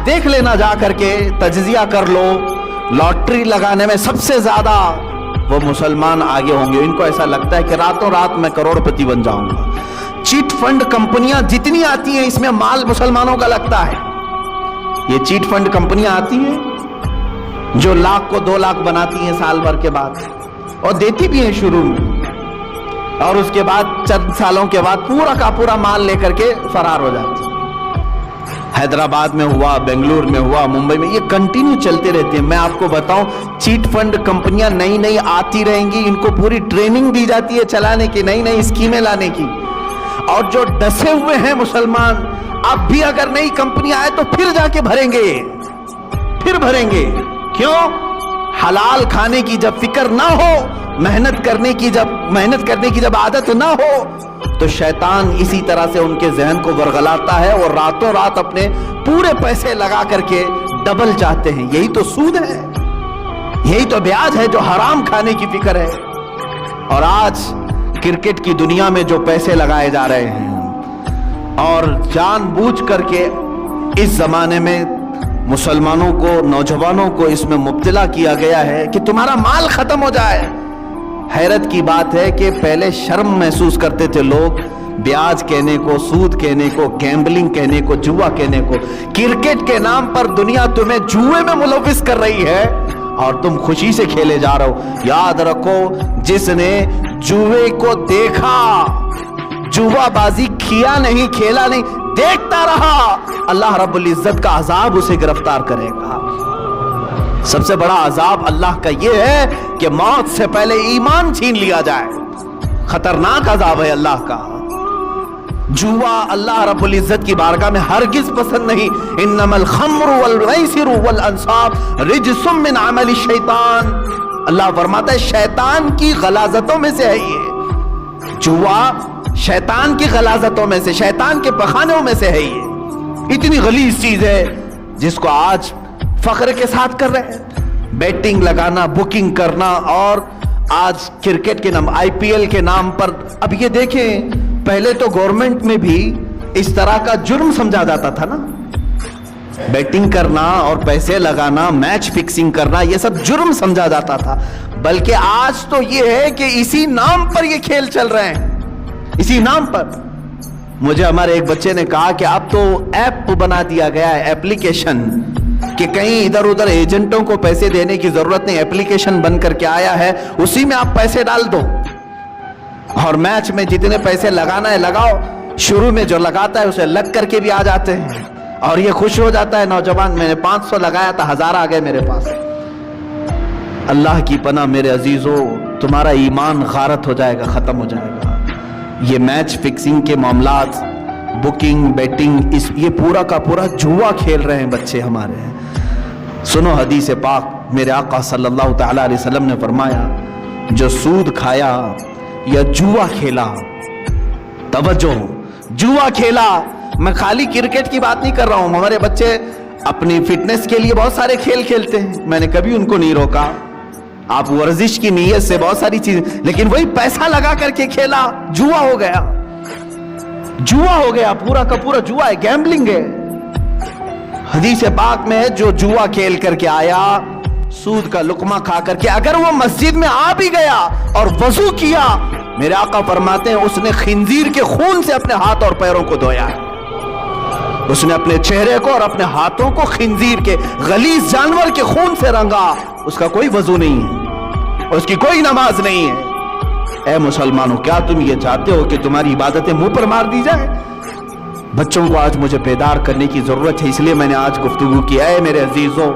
आप देख लेना जा करके, तज्जिया कर लो, लॉटरी लगाने में सबसे ज्यादा वो मुसलमान आगे होंगे। इनको ऐसा लगता है कि रातों रात मैं करोड़पति बन जाऊंगा। चीट फंड कंपनियां जितनी आती हैं इसमें माल मुसलमानों का लगता है। ये चीट फंड कंपनियां आती हैं जो लाख को 2 लाख बनाती हैं साल भर के बाद, और देती भी हैं शुरू में, और उसके बाद चंद सालों के बाद पूरा का पूरा माल लेकर के फरार हो जाती है। हैदराबाद में हुआ, बेंगलुरु में हुआ, मुंबई में, ये कंटिन्यू चलते रहते हैं। मैं आपको बताऊं, चीट फंड कंपनियां नई नई आती रहेंगी, इनको पूरी ट्रेनिंग दी जाती है चलाने की, नई नई स्कीमें लाने की। और जो डसे हुए हैं मुसलमान, अब भी अगर नई कंपनी आए तो फिर जाके भरेंगे, फिर भरेंगे। क्यों? हलाल खाने की जब फिक्र ना हो, मेहनत करने की जब आदत ना हो, तो शैतान इसी तरह से उनके जहन को वरगलाता है और रातों रात अपने पूरे पैसे लगा करके डबल चाहते हैं। यही तो सूद है, यही तो ब्याज है जो हराम खाने की फिक्र है। और आज क्रिकेट की दुनिया में जो पैसे लगाए जा रहे हैं, और जानबूझ करके इस जमाने में मुसलमानों को, नौजवानों को इसमें मुब्तला किया गया है कि तुम्हारा माल खत्म हो जाए। हैरत की बात है कि पहले शर्म महसूस करते थे लोग ब्याज कहने को, सूद कहने को, गैम्बलिंग कहने को, जुआ कहने को। क्रिकेट के नाम पर दुनिया तुम्हें जुए में मुलविस कर रही है और तुम खुशी से खेले जा रहे हो। याद रखो, जिसने जुए को देखा, जुआबाजी किया नहीं, खेला नहीं, देखता रहा, अल्लाह रब्बुल इज्जत का अजाब उसे गिरफ्तार करेगा। सबसे बड़ा अजाब अल्लाह का यह है कि मौत से पहले ईमान छीन लिया जाए। खतरनाक अजाब है अल्लाह का। जुआ अल्लाह रब्बुल इज्जत की बारगाह में हरगिज पसंद नहीं। इन्नमल खम्रु वल मैसिरु वल अंसाब रिजसुम मिन अमलि शैतान। अल्लाह फरमाता है शैतान की गलाजतों में से है ये जुआ, शैतान की गलाजतों में से, शैतान के पखानों में से है ये। इतनी गलीज चीज है जिसको आज फख्र के साथ कर रहे हैं। बैटिंग लगाना, बुकिंग करना, और आज क्रिकेट के नाम, आईपीएल के नाम पर। अब ये देखें, पहले तो गवर्नमेंट में भी इस तरह का जुर्म समझा जाता था ना, बैटिंग करना और पैसे लगाना, मैच फिक्सिंग करना, ये सब जुर्म समझा जाता था। बल्कि आज तो ये है कि इसी नाम पर ये खेल चल रहे हैं, इसी नाम पर। मुझे हमारे एक बच्चे ने कहा कि अब तो ऐप बना दिया गया है, एप्लीकेशन, कि कहीं इधर उधर एजेंटों को पैसे देने की जरूरत नहीं, एप्लीकेशन बन करके आया है, उसी में आप पैसे डाल दो और मैच में जितने पैसे लगाना है लगाओ। शुरू में जो लगाता है उसे लग करके भी आ जाते हैं और ये खुश हो जाता है नौजवान, मैंने 500 लगाया था, 1000 आ गए मेरे पास। अल्लाह की पनाह मेरे अजीजों, तुम्हारा ईमान गारत हो जाएगा, खत्म हो जाएगा। ये मैच फिक्सिंग के मामलात, बुकिंग, बैटिंग, ये पूरा का पूरा जुआ खेल रहे हैं बच्चे हमारे। सुनो हदीस पाक, मेरे आका सल्लल्लाहु तआला अलैहि वसल्लम ने फरमाया, जो सूद खाया या जुआ खेला, तवज्जो, जुआ खेला, मैं खाली क्रिकेट की बात नहीं कर रहा हूं। हमारे बच्चे अपनी फिटनेस के लिए बहुत सारे खेल खेलते हैं, मैंने कभी उनको नहीं रोका। आप वर्जिश की नीयत से बहुत सारी चीज, लेकिन वही पैसा लगा करके खेला, जुआ हो गया, जुआ हो गया, पूरा का पूरा जुआ है, गैम्बलिंग है। हदीस पाक में है, जो जुआ खेल करके आया, सूद का लुकमा खा करके, अगर वो मस्जिद में आ भी गया और वजू किया, मेरे आका फरमाते हैं उसने खिंजीर के खून से अपने हाथ और पैरों को धोया है। उसने अपने चेहरे को और अपने हाथों को खिंजीर के, गलीज जानवर के खून से रंगा। उसका कोई वजू नहीं है, उसकी कोई नमाज नहीं है। ऐ मुसलमानों, क्या तुम ये चाहते हो कि तुम्हारी इबादतें मुंह पर मार दी जाए? बच्चों को आज मुझे बेदार करने की जरूरत है, इसलिए मैंने आज गुफ्तगू की। है मेरे अजीजों,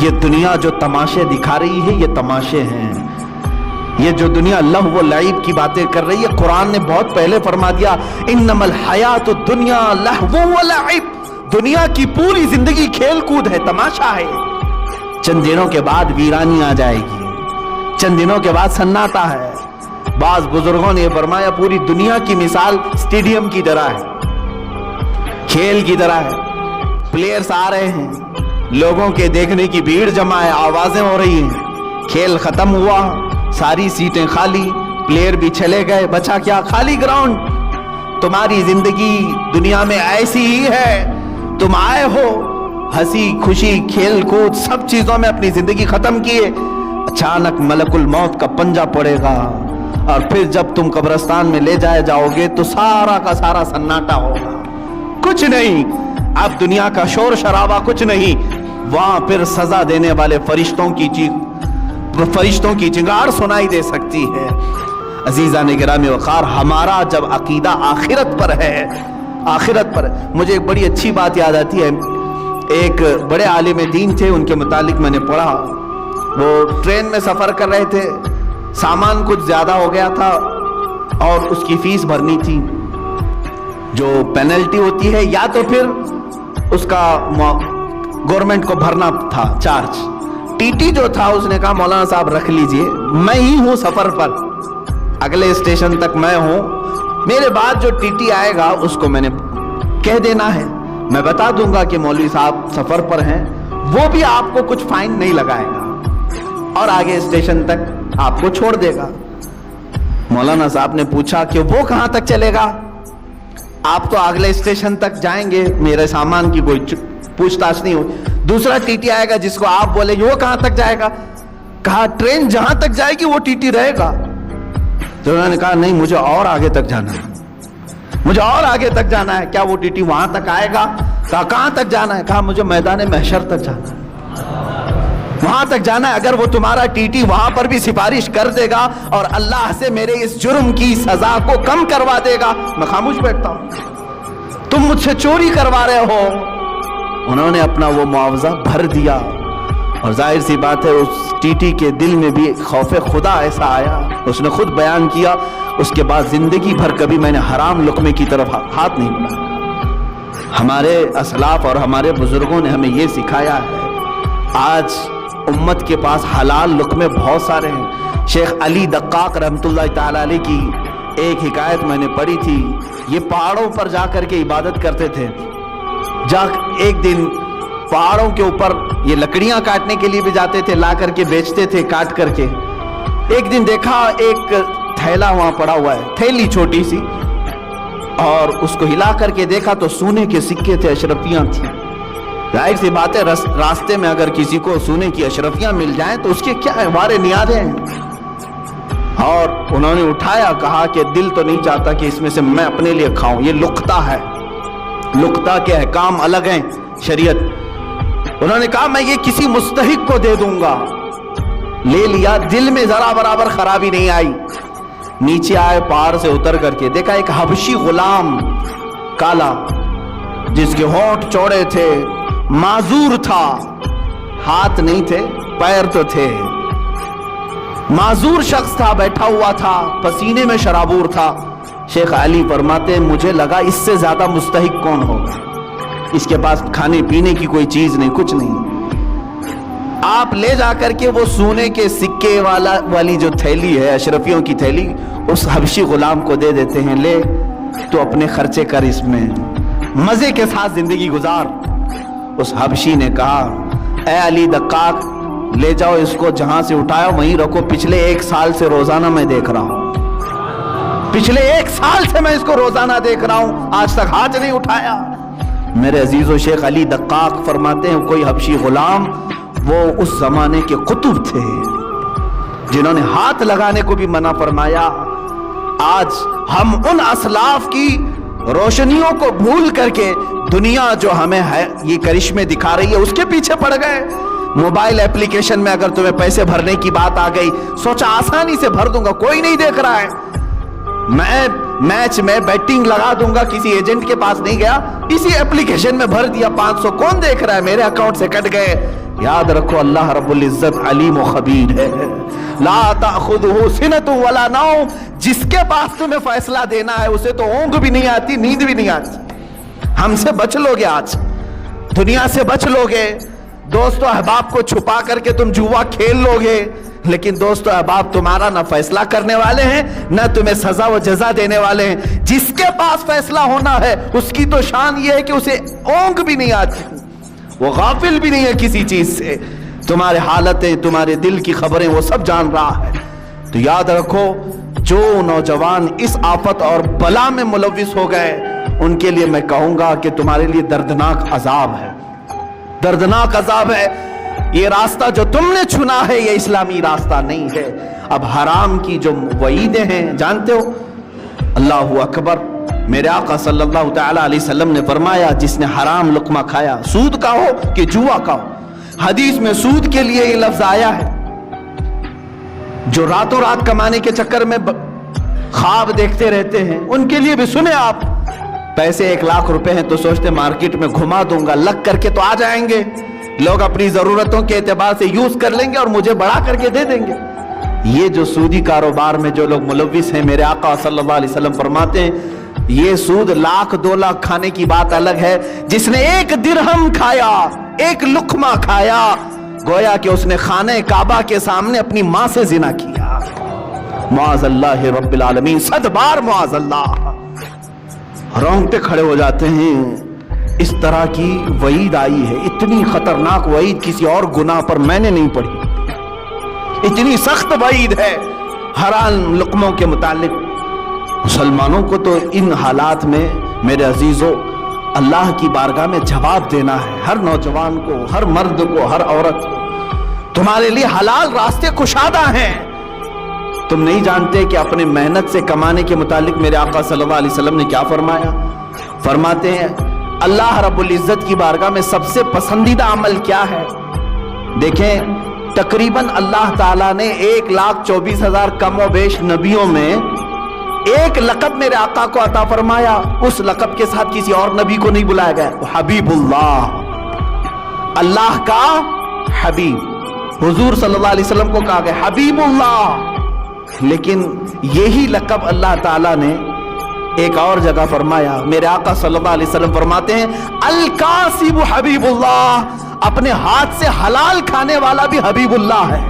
ये दुनिया जो तमाशे दिखा रही है, ये तमाशे हैं। ये जो दुनिया लहव व लईब की बातें कर रही है, कुरान ने बहुत पहले फरमा दिया, इन्नमल हयातु दुनिया लहव व लईब। दुनिया की पूरी जिंदगी खेल कूद है, तमाशा है। चंद दिनों के बाद वीरानी आ जाएगी, चंद दिनों के बाद सन्नाटा है। बाज बुजुर्गों ने फरमाया, पूरी दुनिया की मिसाल स्टेडियम की तरह है, खेल की तरह है। प्लेयर्स आ रहे हैं, लोगों के देखने की भीड़ जमा है, आवाजें हो रही हैं, खेल खत्म हुआ, सारी सीटें खाली, प्लेयर भी चले गए, बचा क्या? खाली ग्राउंड। तुम्हारी जिंदगी दुनिया में ऐसी ही है, तुम आए हो, हंसी खुशी खेल कूद सब चीजों में अपनी जिंदगी खत्म किए, अचानक मलकुल मौत का पंजा पड़ेगा और फिर जब तुम कब्रिस्तान में ले जाए जाओगे तो सारा का सारा सन्नाटा होगा, कुछ नहीं, अब दुनिया का शोर शराबा कुछ नहीं, वहां फिर सजा देने वाले फरिश्तों की चिंगार सुनाई दे सकती है। अजीज़ान गिरामी वक़ार, हमारा जब अकीदा आखिरत पर है, आखिरत पर, मुझे एक बड़ी अच्छी बात याद आती है। एक बड़े आलिम दीन थे, उनके मुतालिक मैंने पढ़ा, वो ट्रेन में सफ़र कर रहे थे, सामान कुछ ज़्यादा हो गया था और उसकी फ़ीस भरनी थी, जो पेनल्टी होती है या तो फिर उसका गवर्नमेंट को भरना था चार्ज। टीटी जो था उसने कहा मौलाना साहब रख लीजिए, मैं ही हूँ सफ़र पर, अगले स्टेशन तक मैं हूँ, मेरे बाद जो टीटी आएगा उसको मैंने कह देना है, मैं बता दूंगा कि मौलवी साहब सफ़र पर हैं, वो भी आपको कुछ फाइन नहीं लगाएगा और आगे स्टेशन तक आपको छोड़ देगा। मौलाना साहब ने पूछा कि वो कहाँ तक चलेगा? आप तो अगले स्टेशन तक जाएंगे, मेरे सामान की कोई पूछताछ नहीं हो, दूसरा टीटी आएगा जिसको आप बोलेंगे वो कहां तक जाएगा? कहा ट्रेन जहां तक जाएगी वो टीटी रहेगा। तो उन्होंने कहा नहीं, मुझे और आगे तक जाना है, मुझे और आगे तक जाना है। क्या वो टीटी वहां तक आएगा? कहा कहां तक जाना है? कहा मुझे मैदान महशर तक जाना है, वहां तक जाना है। अगर वो तुम्हारा टीटी वहां पर भी सिफारिश कर देगा और अल्लाह से मेरे इस जुर्म की सजा को कम करवा देगा, मैं खामोश बैठता हूं। तुम मुझसे चोरी करवा रहे हो। उन्होंने अपना वो मुआवजा भर दिया और जाहिर सी बात है उस टीटी के दिल में भी खौफे खुदा ऐसा आया, उसने खुद बयान किया, उसके बाद जिंदगी भर कभी मैंने हराम लुक़मे की तरफ हाथ नहीं बढ़ाया। हमारे असलाफ और हमारे बुजुर्गों ने हमें ये सिखाया है। आज उम्मत के पास हलाल लुक़मे बहुत सारे हैं। शेख अली दक्काक रहमतुल्लाह ताला अलैह की एक हिकायत मैंने पढ़ी थी, ये पहाड़ों पर जाकर के इबादत करते थे। एक दिन पहाड़ों के ऊपर ये लकड़ियां काटने के लिए भी जाते थे, ला करके बेचते थे काट करके। एक दिन देखा एक थैला वहां पड़ा हुआ है, थैली छोटी सी, और उसको हिला करके देखा तो सोने के सिक्के थे, अशरफियां थी। जाहिर सी बात है रास्ते में अगर किसी को सोने की अशरफियां मिल जाएं तो उसके क्या है, हमारे नियादे हैं। और उन्होंने उठाया, कहा कि दिल तो नहीं चाहता कि इसमें से मैं अपने लिए खाऊं, ये लुक्ता है, लुक्ता के अहकाम अलग हैं शरीयत। उन्होंने कहा मैं ये किसी मुस्तहिक को दे दूंगा। ले लिया, दिल में जरा बराबर खराबी नहीं आई। नीचे आए, पहाड़ से उतर करके देखा एक हबशी गुलाम काला, जिसके होंठ चौड़े थे, माजूर था, हाथ नहीं थे पैर तो थे, माजूर शख्स था, बैठा हुआ था, पसीने में शराबूर था। शेख अली फरमाते हैं मुझे लगा इससे ज्यादा मुस्तहिक कौन होगा, इसके पास खाने पीने की कोई चीज नहीं, कुछ नहीं। आप ले जाकर के वो सोने के सिक्के वाली जो थैली है, अशरफियों की थैली, उस हबशी गुलाम को दे देते हैं, ले तो अपने खर्चे कर, इसमें मजे के साथ जिंदगी गुजार। उस हबशी ने कहा ए अली दक्काक, ले जाओ इसको, जहां से उठाया वहीं रखो, पिछले 1 साल से रोजाना मैं देख रहा हूं, पिछले 1 साल से मैं इसको रोजाना देख रहा हूं, आज तक हाथ नहीं उठाया। मेरे अजीजों, शेख अली दक्काक फरमाते हैं कोई हबशी गुलाम, वो उस जमाने के कुतुब थे जिन्होंने हाथ लगाने को भी मना फरमाया। आज हम उन असलाफ की रोशनियों को भूल करके दुनिया जो हमें है ये करिश्मे दिखा रही है उसके पीछे पड़ गए। मोबाइल एप्लीकेशन में अगर तुम्हें पैसे भरने की बात आ गई, सोचा आसानी से भर दूंगा, कोई नहीं देख रहा है, मैं मैच में बैटिंग लगा दूंगा, किसी एजेंट के पास नहीं गया, इसी एप्लीकेशन में भर दिया, 500 कौन देख रहा है, मेरे अकाउंट से कट गए। याद रखो अल्लाह रब्बुल इज्जत अलीम व खबीर है। ला ताखुदुहु सिनतुन वला नौम, जिसके पास तुम्हें फैसला देना है उसे तो ऊंघ भी नहीं आती, नींद भी नहीं आती। हमसे बच लोगे, आज दुनिया से बच लोगे, दोस्तों अहबाब को छुपा करके तुम जुआ खेल लोगे, लेकिन दोस्तों अहबाब तुम्हारा ना फैसला करने वाले हैं, ना तुम्हें सजा व जजा देने वाले हैं। जिसके पास फैसला होना है उसकी तो शान ये है कि उसे ऊंघ भी नहीं आती, वो गाफिल भी नहीं है किसी चीज से, तुम्हारे हालतें, तुम्हारे दिल की खबरें वो सब जान रहा है। तो याद रखो, जो नौजवान इस आफत और बला में मुलविस हो गए, उनके लिए मैं कहूंगा कि तुम्हारे लिए दर्दनाक अजाब है। दर्दनाक अजाब है। ये रास्ता जो तुमने चुना है ये इस्लामी रास्ता नहीं है। अब हराम की जो वईदें हैं जानते हो? अल्लाहु अकबर। मेरे आका सल्लल्लाहु तआला अलैहि वसल्लम ने फरमाया, जिसने हराम लुक्मा खाया, सूद का हो कि जुआ का हो, हदीस में सूद के लिए ये लफ्ज आया है। जो रातों रात कमाने के चक्कर में ख्वाब देखते रहते हैं, उनके लिए भी सुने आप। पैसे 1 लाख रुपए हैं तो सोचते मार्केट में घुमा दूंगा, लग करके तो आ जाएंगे, लोग अपनी जरूरतों के एतबार से यूज कर लेंगे और मुझे बढ़ा करके दे देंगे। ये जो सूदी कारोबार में जो लोग मुलव्विस हैं, मेरे आका सल्लल्लाहु अलैहि वसल्लम फरमाते हैं, ये सूद 1 लाख 2 लाख खाने की बात अलग है। जिसने 1 दिरहम खाया, 1 लुक्मा खाया, गोया कि उसने खाने काबा के सामने अपनी मां से जिना किया। मुआज़ल्लाह रब्बिल आलमीन, 100 बार मुआज़ल्लाह। रोंगटे खड़े हो जाते हैं। इस तरह की वईद आई है, इतनी खतरनाक वईद किसी और गुनाह पर मैंने नहीं पढ़ी। इतनी सख्त वईद है हराम लुक्मों के मुतालिक। मुसलमानों को तो इन हालात में मेरे अजीजों अल्लाह की बारगाह में जवाब देना है। हर नौजवान को, हर मर्द को, हर औरत को, तुम्हारे लिए हलाल रास्ते कुशादा हैं। तुम नहीं जानते कि अपने मेहनत से कमाने के मुतालिक मेरे आका सल्लल्लाहु अलैहि वसल्लम ने क्या फरमाया। फरमाते हैं अल्लाह रब्बुल इज्जत की बारगाह में सबसे पसंदीदा अमल क्या है। देखें, तकरीबन अल्लाह ताला ने 1,24,000 कम व बेश नबियों में एक लक़ब मेरे आका को अता फरमाया। उस लक़ब के साथ किसी और नबी को नहीं बुलाया गया। हबीबुल्लाह, अल्लाह का हबीब। हुजूर सल्लल्लाहु अलैहि वसल्लम को कहा गया हबीबुल्लाह। लेकिन यही लक़ब अल्लाह ताला ने एक और जगह फरमाया। मेरे आका सल्लल्लाहु अलैहि वसल्लम फरमाते हैं अल कासिब हबीबुल्लाह, अपने हाथ से हलाल खाने वाला भी हबीबुल्लाह है।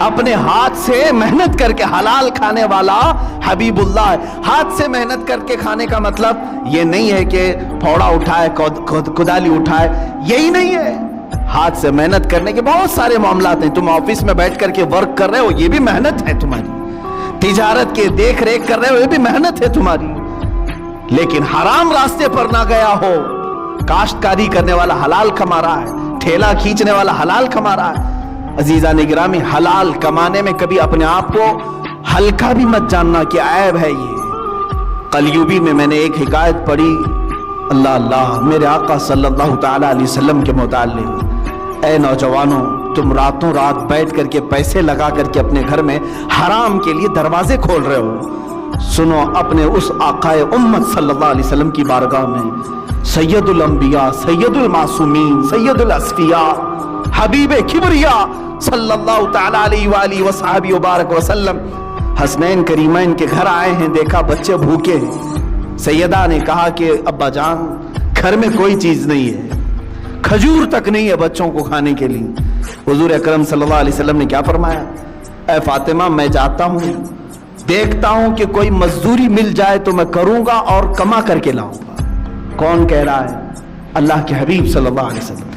अपने हाथ से मेहनत करके हलाल खाने वाला हबीबुल्लाह है। हाथ से मेहनत करके खाने का मतलब ये नहीं है कि फौड़ा उठाए, कुदाली उठाए, यही नहीं है। हाथ से मेहनत करने के बहुत सारे मामलात हैं। तुम ऑफिस में बैठ करके वर्क कर रहे हो, ये भी मेहनत है तुम्हारी। तिजारत के देख रेख कर रहे हो, ये भी मेहनत है तुम्हारी। लेकिन हराम रास्ते पर ना गया हो। काश्तकारी करने वाला हलाल कमा रहा है, ठेला खींचने वाला हलाल कमा रहा है। अजीजा निगरामी, हलाल कमाने में कभी अपने आप को हल्का भी मत जानना कि ऐब है ये। कलयुगी में मैंने एक हिकायत पढ़ी, अल्लाह अल्लाह, मेरे आका सल्लल्लाहु तआला अलैहि वसल्लम के मुताल्लिक़। ऐ नौजवानों, तुम रातों रात बैठ करके पैसे लगा करके अपने घर में हराम के लिए दरवाजे खोल रहे हो। सुनो, अपने उस आकाए उम्मत सल्लल्लाहु अलैहि वसल्लम की बारगाह में सैयदुल अंबिया, सैयदुल मासूमीन, सैयदुल अस्फिया, हबीबे किबरिया सल्लल्लाहु तआला अलैहि वसहबी वबारक वसल्लम हसनैन करीमैन के घर आए हैं। देखा बच्चे भूखे हैं। सैयदा ने कहा कि अब्बा जान, घर में कोई चीज नहीं है, खजूर तक नहीं है बच्चों को खाने के लिए। हुजूर अकरम सल्लल्लाहु अलैहि वसल्लम ने क्या फरमाया, ऐ फातिमा, मैं जाता हूं, देखता हूं कि कोई मजदूरी मिल जाए तो मैं करूंगा और कमा करके लाऊंगा। कौन कह रहा है? अल्लाह के हबीब सल्लल्लाहु अलैहि वसल्लम।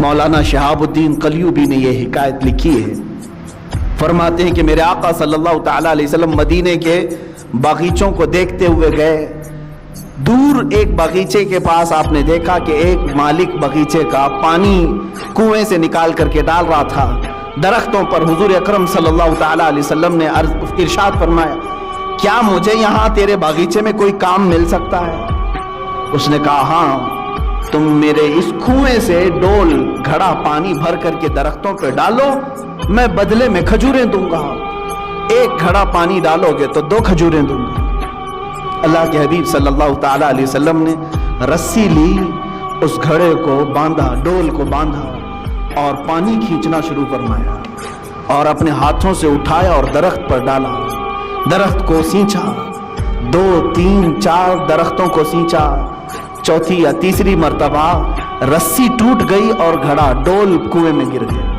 मौलाना शहाबुद्दीन कलयुबी ने यह हिकायत लिखी है। फरमाते हैं कि मेरे आका सल्लल्लाहु तआला अलैहि वसल्लम मदीने के बागीचों को देखते हुए गए। दूर एक बगीचे के पास आपने देखा कि एक मालिक बगीचे का पानी कुएं से निकाल करके डाल रहा था दरख्तों पर। हुजूर अकरम सल्लल्लाहु तआला अलैहि वसल्लम ने इरशाद फरमाया, क्या मुझे यहाँ तेरे बागीचे में कोई काम मिल सकता है? उसने कहा, हाँ, तुम मेरे इस कुएं से डोल घड़ा पानी भर करके दरख्तों पे डालो, मैं बदले में खजूरें दूंगा। 1 घड़ा पानी डालोगे तो 2 खजूरें दूंगा। अल्लाह के हबीब सल्लल्लाहु तआला अलैहि वसल्लम ने रस्सी ली, उस घड़े को बांधा, डोल को बांधा और पानी खींचना शुरू फरमाया और अपने हाथों से उठाया और दरख्त पर डाला। दरख्त को सींचा, 2, 3, 4 दरख्तों को सींचा। चौथी या तीसरी मर्तबा रस्सी टूट गई और घड़ा डोल कुएं में गिर गया।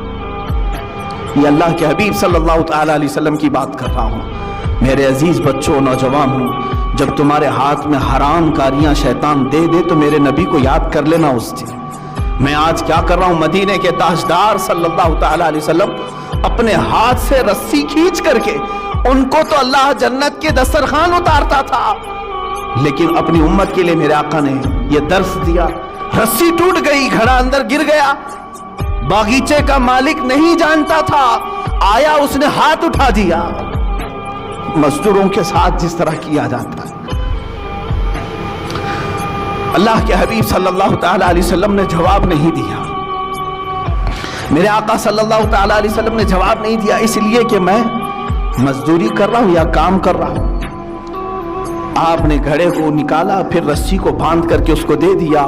ये अल्लाह के हबीब सल्लल्लाहु तआला अलैहि वसल्लम की बात कर रहा हूँ। मेरे अजीज बच्चों, नौजवानों, जब तुम्हारे हाथ में हराम कारियां शैतान दे दे तो मेरे नबी को याद कर लेना उस दिन। मैं आज क्या कर रहा हूं, मदीने के ताजदार सल्लल्लाहु तआला अलैहि वसल्लम अपने हाथ से रस्सी खींच करके उनको तो अल्लाह जन्नत के दस्तरखान उतारता था, लेकिन अपनी उम्मत के लिए मेरे आका ने यह दर्स दिया रस्सी टूट गई, घड़ा अंदर गिर गया। बागीचे का मालिक नहीं जानता था, आया, उसने हाथ उठा दिया। मजदूरों के साथ जिस तरह किया जाता है। अल्लाह के हबीब सल्लल्लाहु तआला अलैहि वसल्लम ने जवाब नहीं दिया। मेरे आका सल्लल्लाहु तआला अलैहि वसल्लम ने जवाब नहीं दिया, इसलिए कि मैं मजदूरी कर रहा हूं या काम कर रहा हूं। आपने घड़े को निकाला, फिर रस्सी को बांध करके उसको दे दिया।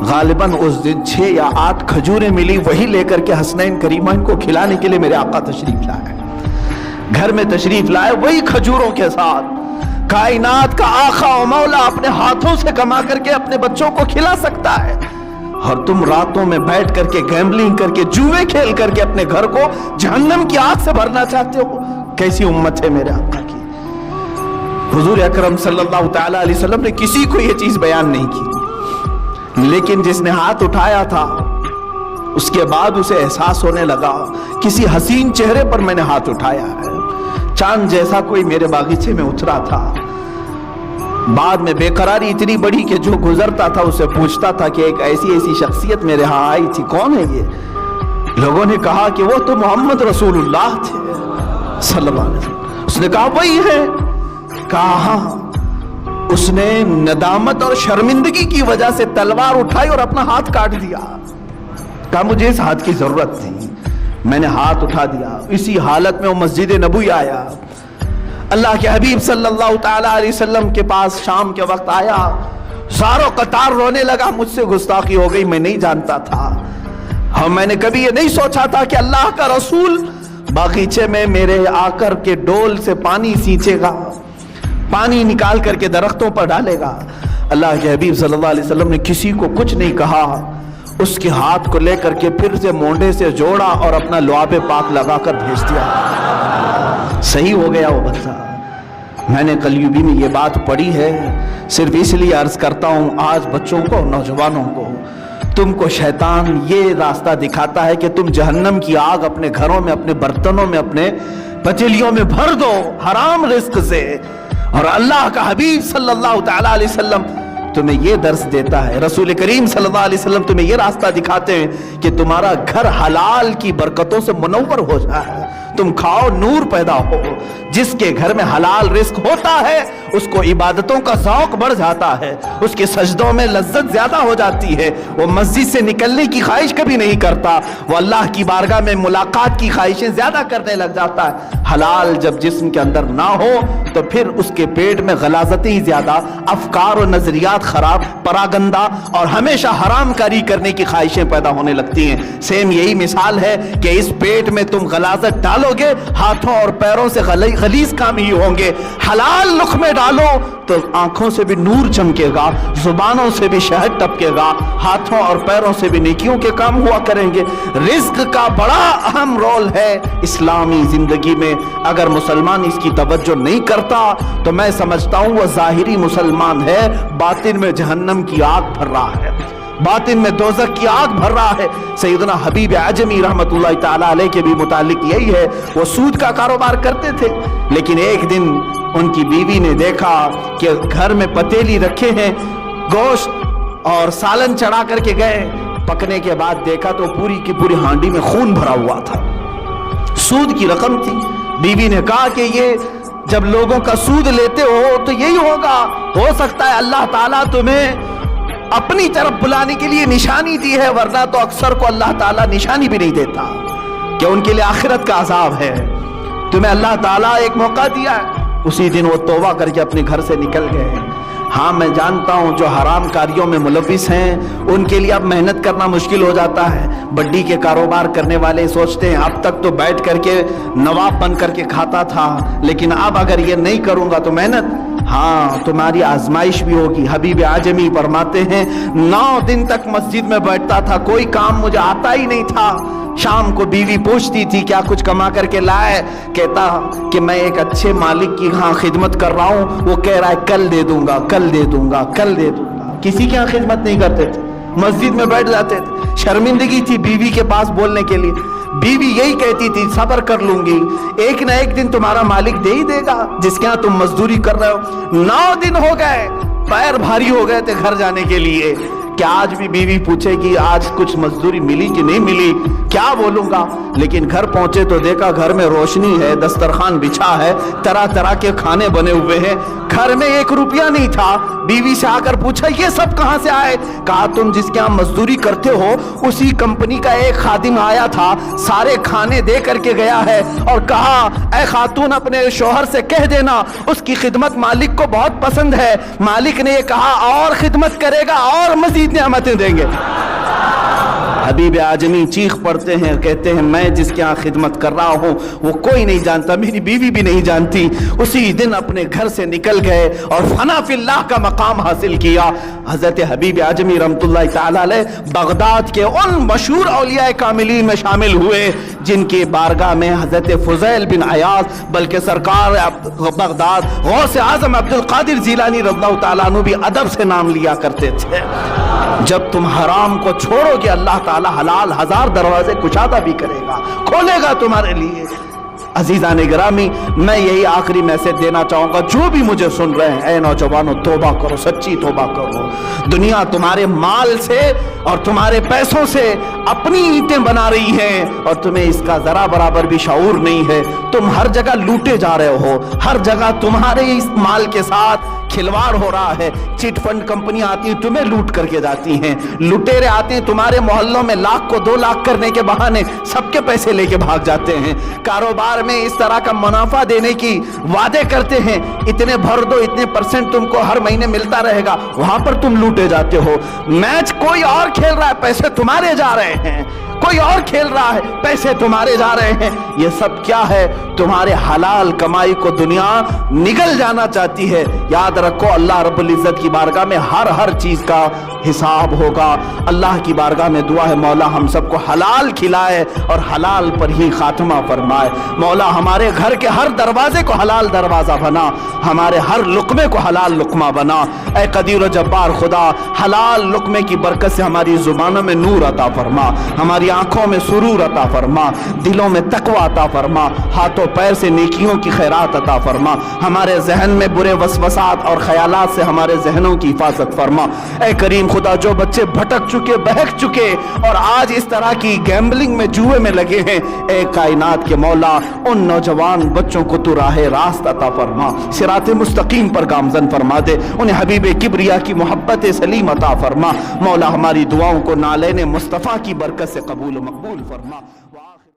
गालिबन उस दिन 6 या 8 खजूरें मिली, वही लेकर के हसनैन करीमैन को खिलाने के लिए मेरे आका तशरीफ लाए। घर में तशरीफ लाए वही खजूरों के साथ। कायनात का आका और मौला अपने हाथों से कमा करके अपने बच्चों को खिला सकता है, और तुम रातों में बैठ करके गैम्बलिंग करके जुए खेल करके अपने घर को जहन्नम की आग से भरना चाहते हो। कैसी उम्मत है मेरे आका की। हुजूर अकरम सल्लल्लाहु तआला अलैहि वसल्लम ने किसी को यह चीज बयान नहीं की, लेकिन जिसने हाथ उठाया था उसके बाद उसे एहसास होने लगा, किसी हसीन चेहरे पर मैंने हाथ उठाया है। चांद जैसा कोई मेरे बागीचे में उतरा था। बाद में बेकरारी इतनी बड़ी कि जो गुजरता था उसे पूछता था कि एक ऐसी ऐसी शख्सियत मेरे यहां आई थी, कौन है ये? लोगों ने कहा कि वो तो मोहम्मद रसूलुल्लाह थे सल्लल्लाहु अलैहि वसल्लम। उसने कहा वही है। कहा उसने नदामत और शर्मिंदगी की वजह से तलवार उठाई और अपना हाथ काट दिया। कहा मुझे इस हाथ की जरूरत थी, मैंने हाथ उठा दिया। इसी हालत में वो मस्जिद नबवी आया। अल्लाह के हबीब सल्लल्लाहु तआला अलैहि वसल्लम के पास शाम के वक्त आया। सारों कतार रोने लगा, मुझसे गुस्ताखी हो गई, मैं नहीं जानता था। हाँ, मैंने कभी ये नहीं सोचा था कि अल्लाह का रसूल बागीचे में मेरे आकर के डोल से पानी सींचेगा, पानी निकाल करके दरख्तों पर डालेगा। अल्लाह के हबीब सल्लल्लाहु अलैहि वसल्लम ने किसी को कुछ नहीं कहा, उसके हाथ को लेकर के फिर से मोंढे से जोड़ा और अपना लुआबे पाक लगाकर भेज दिया। सही हो गया वो बच्चा। मैंने कलयुगी में ये बात पढ़ी है, सिर्फ इसलिए अर्ज करता हूं आज बच्चों को, नौजवानों को, तुमको शैतान ये रास्ता दिखाता है कि तुम जहन्नम की आग अपने घरों में, अपने बर्तनों में, अपने पतीलियों में भर दो हराम रिस्क से। और अल्लाह का हबीब सल्लल्लाहु तआला अलैहि वसल्लम तुम्हें यह दर्स देता है, रसूल करीम सल्लल्लाहु अलैहि वसल्लम तुम्हें यह रास्ता दिखाते हैं कि तुम्हारा घर हलाल की बरकतों से मुनव्वर हो जाए, तुम खाओ, नूर पैदा हो। जिसके घर में हलाल रिस्क होता है उसको इबादतों का शौक बढ़ जाता है, उसके सजदों में लज्जत ज्यादा हो जाती है, वो मस्जिद से निकलने की ख्वाहिश कभी नहीं करता, वो अल्लाह की बारगाह में मुलाकात की ख्वाहिशें ज्यादा करने लग जाता है। हलाल जब जिस्म के अंदर ना हो तो फिर उसके पेट में गलाजतें ही ज्यादा, अफकार और नजरियात खराब, परागंदा और हमेशा हराम कारी करने की ख्वाहिशें पैदा होने लगती हैं। सेम यही मिसाल है कि इस पेट में तुम गलाजत डालोगे, हाथों और पैरों से गलीज काम ही होंगे। हलाल लुक़्मे डालो तो आंखों से भी नूर चमकेगा, जुबानों से भी शहद टपकेगा, हाथों और पैरों से भी नेकियों के काम हुआ करेंगे। रिज्क का बड़ा अहम रोल है इस्लामी जिंदगी में। अगर मुसलमान इसकी तवज्जो नहीं करता तो मैं समझता हूं वह ज़ाहिरी मुसलमान है, बातिन में जहन्नम की आग भर रहा है, बातिन में दोज़ख की आग भर रहा है। सैयदना हबीब आजमी रहमतुल्लाह ताला अलैह के भी मुतालिक यही है। वो सूद का कारोबार करते थे, लेकिन एक दिन उनकी बीवी ने देखा कि घर में पतीली रखे हैं, गोश्त और सालन चढ़ा करके गए, पकने के बाद देखा तो पूरी की पूरी हांडी में खून भरा हुआ था, सूद की रकम थी। बीवी ने कहा कि ये जब लोगों का सूद लेते हो तो यही होगा, हो सकता है अल्लाह ताला तुम्हें अपनी तरफ बुलाने के लिए निशानी दी है, वरना तो अक्सर को अल्लाह ताला निशानी भी नहीं देता कि उनके लिए आखिरत का अजाब है। तुम्हें अल्लाह ताला एक मौका दिया है। उसी दिन वो तौबा करके अपने घर से निकल गए। हाँ, मैं जानता हूं जो हराम कारियों में मुलविस हैं उनके लिए अब मेहनत करना मुश्किल हो जाता है। बड्डी के कारोबार करने वाले सोचते हैं अब तक तो बैठ करके नवाब बन करके खाता था, लेकिन अब अगर ये नहीं करूंगा तो मेहनत, हाँ तुम्हारी आजमाइश भी होगी। हबीब आजमी फरमाते हैं 9 दिन तक मस्जिद में बैठता था, कोई काम मुझे आता ही नहीं था। शाम को बीवी पूछती थी क्या कुछ कमा करके लाए, कहता कि मैं एक अच्छे मालिक की हाँ खिदमत कर रहा हूँ, वो कह रहा है कल दे दूंगा, कल दे दूंगा, कल दे दूंगा। किसी की यहाँ खिदमत नहीं करते थे, मस्जिद में बैठ जाते थे। शर्मिंदगी थी बीवी के पास बोलने के लिए। बीवी यही कहती थी सब्र कर लूंगी, एक ना एक दिन तुम्हारा मालिक दे ही देगा जिसके यहाँ तुम मजदूरी कर रहे हो। 9 दिन हो गए, पैर भारी हो गए थे घर जाने के लिए क्या आज भी बीवी पूछेगी आज कुछ मजदूरी मिली कि नहीं मिली, क्या बोलूंगा। लेकिन घर पहुंचे तो देखा घर में रोशनी है, दस्तरखान बिछा है, तरह तरह के खाने बने हुए हैं, घर में 1 रुपया नहीं था। बीवी से आकर पूछा ये सब कहां से आए? कहा तुम जिसके यहाँ मजदूरी करते हो उसी कंपनी का एक खादिम आया था, सारे खाने दे करके गया है और कहा ऐ खातून अपने शोहर से कह देना उसकी खिदमत मालिक को बहुत पसंद है। मालिक ने ये कहा और खिदमत करेगा और मजीद नेमतें देंगे। हबीब आजमी चीख पड़ते हैं, कहते हैं मैं जिसके यहाँ खिदमत कर रहा हूँ वो कोई नहीं जानता, मेरी बीवी भी नहीं जानती। उसी दिन अपने घर से निकल गए और फना फिल्लाह का मकाम हासिल किया। हजरत हबीब आजमी रहमतुल्लाह तआला अलैह बगदाद के उन मशहूर औलिया कामिलीन में शामिल हुए जिनकी बारगाह में हजरत फुज़ैल बिन अयाज बल्कि सरकार बगदाद गौस आजम अब्दुल कादिर जिलानी रज़ियल्लाहु तआला अन्हु भी अदब से नाम लिया करते थे। जब तुम हराम को छोड़ोगे अल्लाह ताला हलाल 1000 दरवाजे कुशादा भी करेगा, खोलेगा तुम्हारे लिए। अजीज़ान गिरामी, मैं यही आखिरी मैसेज देना चाहूंगा जो भी मुझे सुन रहे हैं, ऐ नौजवानों तौबा करो, सच्ची तौबा करो। दुनिया तुम्हारे माल से और तुम्हारे पैसों से अपनी ईंटें बना रही है और तुम्हें इसका जरा बराबर भी शऊर नहीं है। तुम हर जगह लूटे जा रहे हो, हर जगह तुम्हारे इस माल के साथ खिलवाड़ हो रहा है। चिट फंड कंपनी आती है तुम्हें लूट करके जाती हैं, लुटेरे आते हैं तुम्हारे मोहल्लों में लाख को 2 लाख करने के बहाने सबके पैसे लेके भाग जाते हैं। कारोबार में इस तरह का मुनाफा देने की वादे करते हैं, इतने भर दो, इतने % तुमको हर महीने मिलता रहेगा, वहां पर तुम लूटे जाते हो। मैच कोई और खेल रहा है, पैसे तुम्हारे जा रहे हैं, कोई और खेल रहा है, पैसे तुम्हारे जा रहे हैं। ये सब क्या है? तुम्हारे हलाल कमाई को दुनिया निगल जाना चाहती है। याद रखो अल्लाह रब्बुल इज्जत की बारगाह में हर चीज का हिसाब होगा। अल्लाह की बारगाह में दुआ है मौला हम सबको हलाल खिलाए और हलाल पर ही खात्मा फरमाए। मौला हमारे घर के हर दरवाजे को हलाल दरवाजा बना, हमारे हर लुकमे को हलाल लुकमा बना। ऐ कदीर जब्बार खुदा, हलाल लुकमे की बरकत से हमारी जुबानों में नूर अता फरमा, हमारी आंखों में सुरूर अता फरमा, दिलों में तकवा अता फरमा, हाथों पैर से नेकियों की खैरात अता फरमा। हमारे जहन में बुरे वसवसात और ख्यालात से हमारे जहनों की हिफाजत फरमा। ऐ करीम खुदा, जो बच्चे भटक चुके, बहक चुके और आज इस तरह की गैम्बलिंग में, जुए में लगे हैं, ऐ कायनात के मौला उन नौजवान बच्चों को तू राह रास्त अता फरमा, सिरात मुस्तकीम पर गामजन फरमा दे, उन्हें हबीब किबरिया की मोहब्बत सलीम अता फरमा। मौला हमारी दुआओं को नालेने मुस्तफ़ा की बरकत से कबूल मकबूल फरमा।